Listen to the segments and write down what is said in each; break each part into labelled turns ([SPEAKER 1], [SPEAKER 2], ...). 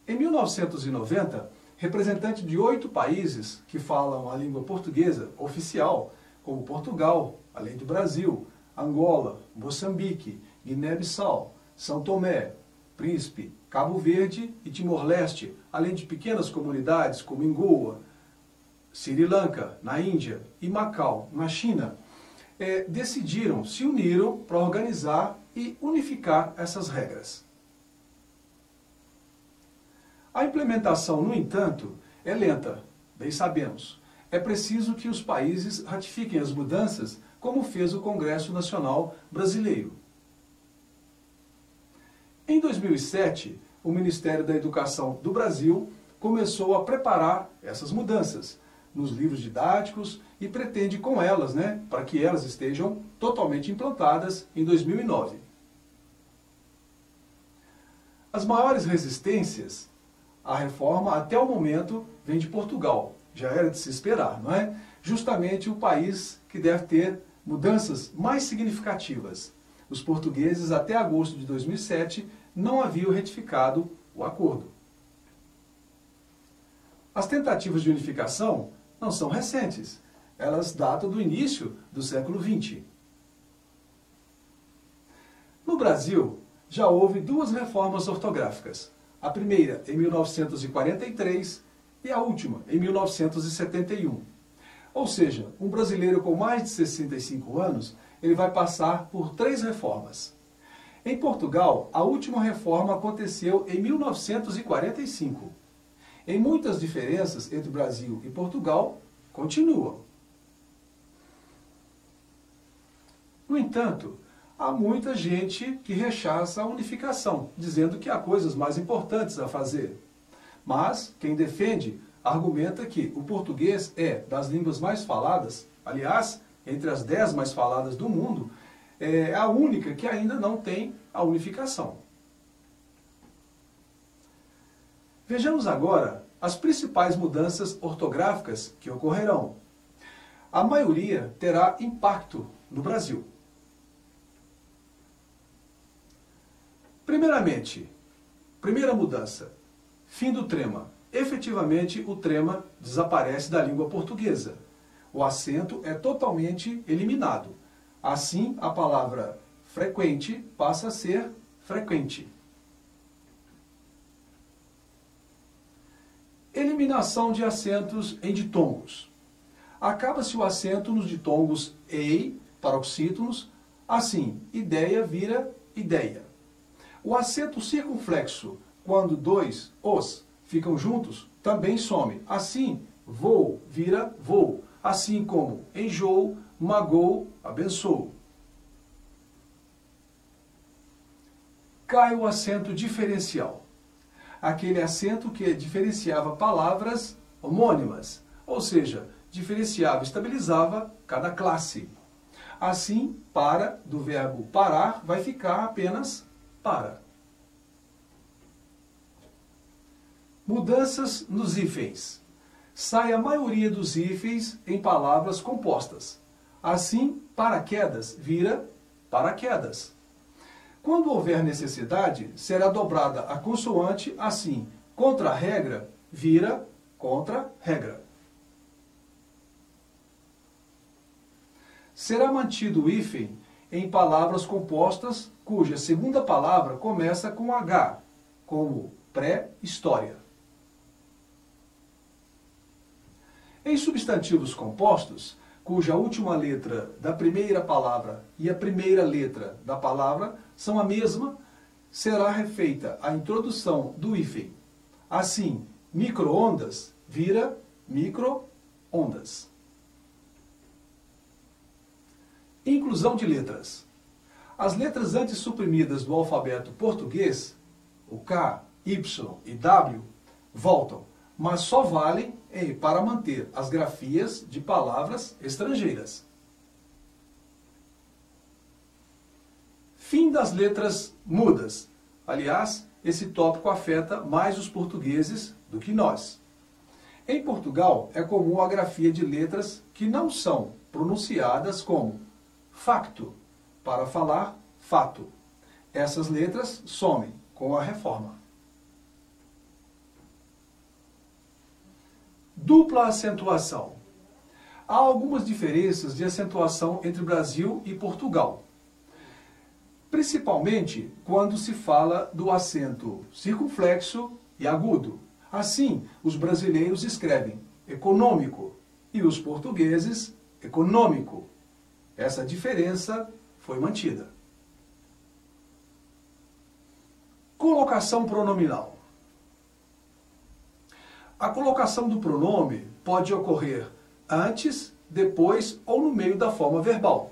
[SPEAKER 1] Em 1990, representantes de 8 países que falam a língua portuguesa oficial, como Portugal, além do Brasil, Angola, Moçambique, Guiné-Bissau, São Tomé, Príncipe, Cabo Verde e Timor-Leste, além de pequenas comunidades como em Goa, Sri Lanka, na Índia, e Macau, na China, se uniram para organizar e unificar essas regras. A implementação, no entanto, é lenta, bem sabemos. É preciso que os países ratifiquem as mudanças, como fez o Congresso Nacional Brasileiro. Em 2007, o Ministério da Educação do Brasil começou a preparar essas mudanças nos livros didáticos e pretende com elas, para que elas estejam totalmente implantadas em 2009. As maiores resistências à reforma até o momento vem de Portugal. Já era de se esperar, não é? Justamente o país que deve ter mudanças mais significativas. Os portugueses, até agosto de 2007, não haviam retificado o acordo. As tentativas de unificação não são recentes. Elas datam do início do século XX. No Brasil, já houve 2 reformas ortográficas. A primeira em 1943 e a última em 1971. Ou seja, um brasileiro com mais de 65 anos, ele vai passar por 3 reformas. Em Portugal, a última reforma aconteceu em 1945. Em muitas diferenças entre Brasil e Portugal, continuam. No entanto, há muita gente que rechaça a unificação, dizendo que há coisas mais importantes a fazer. Mas quem defende argumenta que o português é das línguas mais faladas, aliás, entre as 10 mais faladas do mundo, é a única que ainda não tem a unificação. Vejamos agora as principais mudanças ortográficas que ocorrerão. A maioria terá impacto no Brasil. Primeiramente, primeira mudança, fim do trema. Efetivamente, o trema desaparece da língua portuguesa. O acento é totalmente eliminado. Assim, a palavra frequente passa a ser frequente. Eliminação de acentos em ditongos. Acaba-se o acento nos ditongos ei, paroxítonos, assim, ideia vira ideia. O acento circunflexo, quando 2 os ficam juntos, também some. Assim, vou vira vou, assim como enjoo, magou, abençoo. Cai o acento diferencial. Aquele acento que diferenciava palavras homônimas, ou seja, diferenciava, estabilizava cada classe. Assim, para, do verbo parar, vai ficar apenas para. Mudanças nos hífens. Sai a maioria dos hífens em palavras compostas. Assim, paraquedas vira paraquedas. Quando houver necessidade, será dobrada a consoante, assim, contra-regra vira contra-regra. Será mantido o hífen em palavras compostas cuja segunda palavra começa com H, como pré-história. Em substantivos compostos, cuja última letra da primeira palavra e a primeira letra da palavra são a mesma, será refeita a introdução do hífen. Assim, micro-ondas vira micro-ondas. Inclusão de letras. As letras antes suprimidas do alfabeto português, o K, Y e W, voltam, mas só valem para manter as grafias de palavras estrangeiras. Fim das letras mudas. Aliás, esse tópico afeta mais os portugueses do que nós. Em Portugal, é comum a grafia de letras que não são pronunciadas como facto, para falar fato. Essas letras somem com a reforma. Dupla acentuação. Há algumas diferenças de acentuação entre Brasil e Portugal. Principalmente quando se fala do acento circunflexo e agudo. Assim, os brasileiros escrevem econômico e os portugueses econômico. Essa diferença foi mantida. Colocação pronominal. A colocação do pronome pode ocorrer antes, depois ou no meio da forma verbal.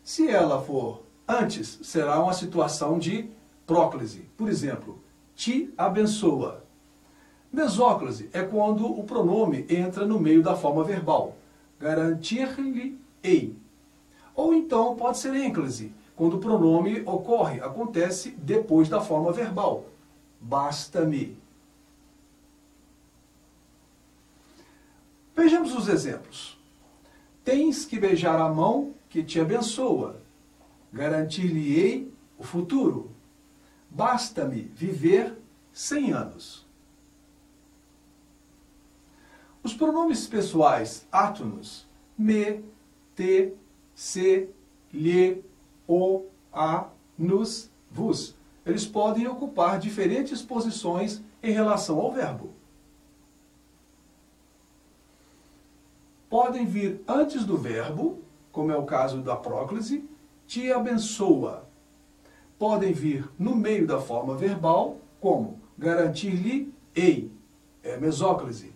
[SPEAKER 1] Se ela for antes, será uma situação de próclise. Por exemplo, te abençoa. Mesóclise é quando o pronome entra no meio da forma verbal. Garantir-lhe-ei. Ou então pode ser ênclise, quando o pronome acontece depois da forma verbal. Basta-me. Vejamos os exemplos. Tens que beijar a mão que te abençoa. Garantir-lhe-ei o futuro. Basta-me viver 100 anos. Os pronomes pessoais átonos, me, te, se, lhe, o, a, nos, vos, eles podem ocupar diferentes posições em relação ao verbo. Podem vir antes do verbo, como é o caso da próclise, te abençoa. Podem vir no meio da forma verbal, como garantir-lhe-ei, é mesóclise.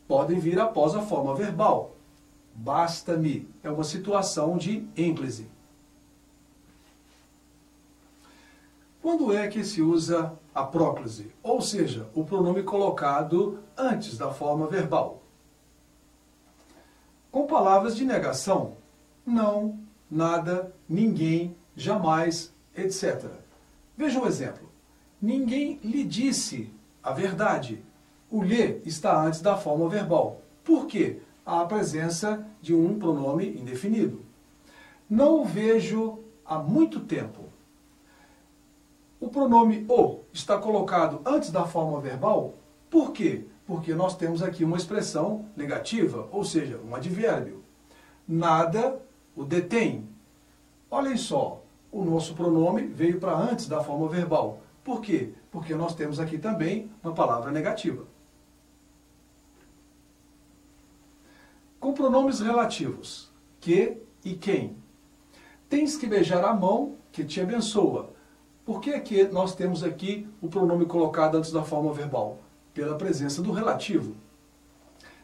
[SPEAKER 1] Podem vir após a forma verbal, basta-me, é uma situação de ênclise. Quando é que se usa a próclise? Ou seja, o pronome colocado antes da forma verbal. Com palavras de negação, não, nada, ninguém, jamais, etc. Veja um exemplo. Ninguém lhe disse a verdade. O lhe está antes da forma verbal. Por quê? Há a presença de um pronome indefinido. Não o vejo há muito tempo. O pronome o está colocado antes da forma verbal. Por quê? Porque nós temos aqui uma expressão negativa, ou seja, um advérbio. Nada o detém. Olhem só, o nosso pronome veio para antes da forma verbal. Por quê? Porque nós temos aqui também uma palavra negativa. Com pronomes relativos, que e quem. Tens que beijar a mão que te abençoa. Por que é que nós temos aqui o pronome colocado antes da forma verbal? Pela presença do relativo.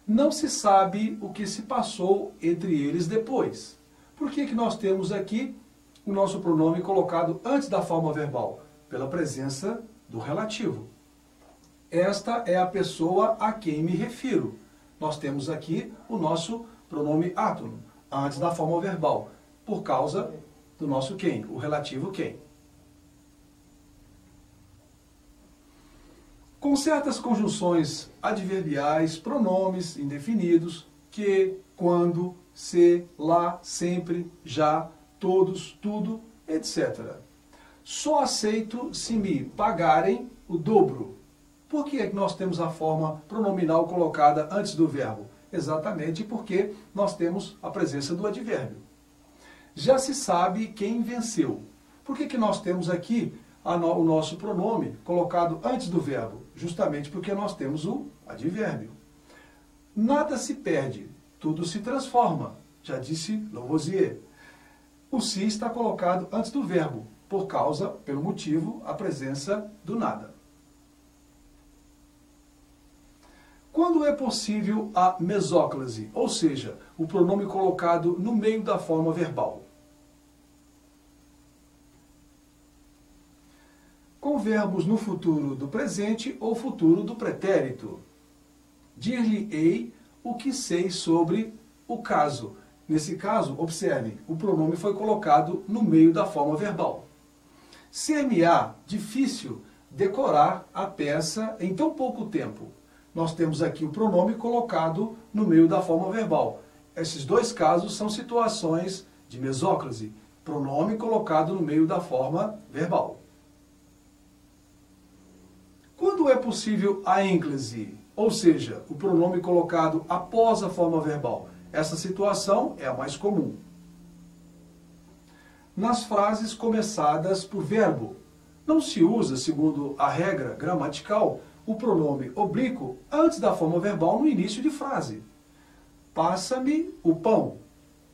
[SPEAKER 1] Não se sabe o que se passou entre eles depois. Por que nós temos aqui o nosso pronome colocado antes da forma verbal? Pela presença do relativo. Esta é a pessoa a quem me refiro. Nós temos aqui o nosso pronome átono, antes da forma verbal, por causa do nosso quem, o relativo quem. Com certas conjunções adverbiais, pronomes indefinidos, que, quando, se, lá, sempre, já, todos, tudo, etc. Só aceito se me pagarem o dobro. Por que é que nós temos a forma pronominal colocada antes do verbo? Exatamente porque nós temos a presença do advérbio. Já se sabe quem venceu. Por que nós temos aqui o nosso pronome colocado antes do verbo? Justamente porque nós temos o advérbio. Nada se perde, tudo se transforma, já disse Lavoisier. O se está colocado antes do verbo, pelo motivo, a presença do nada. Quando é possível a mesóclise, ou seja, o pronome colocado no meio da forma verbal? Com verbos no futuro do presente ou futuro do pretérito. Dir-lhe-ei o que sei sobre o caso. Nesse caso, observem, o pronome foi colocado no meio da forma verbal. Ser-me-á difícil decorar a peça em tão pouco tempo. Nós temos aqui o pronome colocado no meio da forma verbal. Esses dois casos são situações de mesóclise, pronome colocado no meio da forma verbal. Quando é possível a ênclise, ou seja, o pronome colocado após a forma verbal. Essa situação é a mais comum. Nas frases começadas por verbo, não se usa, segundo a regra gramatical, o pronome oblíquo antes da forma verbal no início de frase. Passa-me o pão.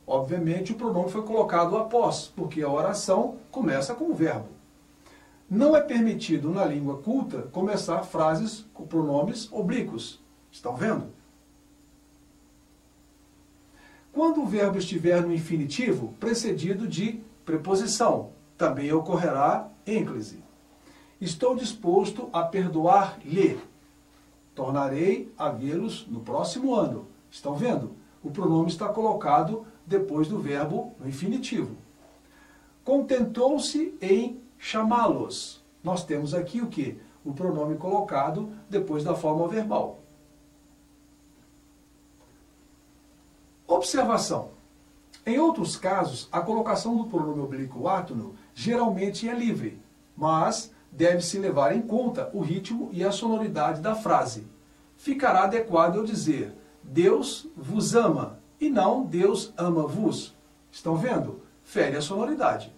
[SPEAKER 1] Obviamente, o pronome foi colocado após, porque a oração começa com o verbo. Não é permitido na língua culta começar frases com pronomes oblíquos. Estão vendo? Quando o verbo estiver no infinitivo, precedido de preposição, também ocorrerá ênclise. Estou disposto a perdoar-lhe. Tornarei a vê-los no próximo ano. Estão vendo? O pronome está colocado depois do verbo no infinitivo. Contentou-se em chamá-los. Nós temos aqui o quê? O pronome colocado depois da forma verbal. Observação. Em outros casos, a colocação do pronome oblíquo átono geralmente é livre, mas deve-se levar em conta o ritmo e a sonoridade da frase. Ficará adequado eu dizer Deus vos ama e não Deus ama-vos. Estão vendo? Fere a sonoridade.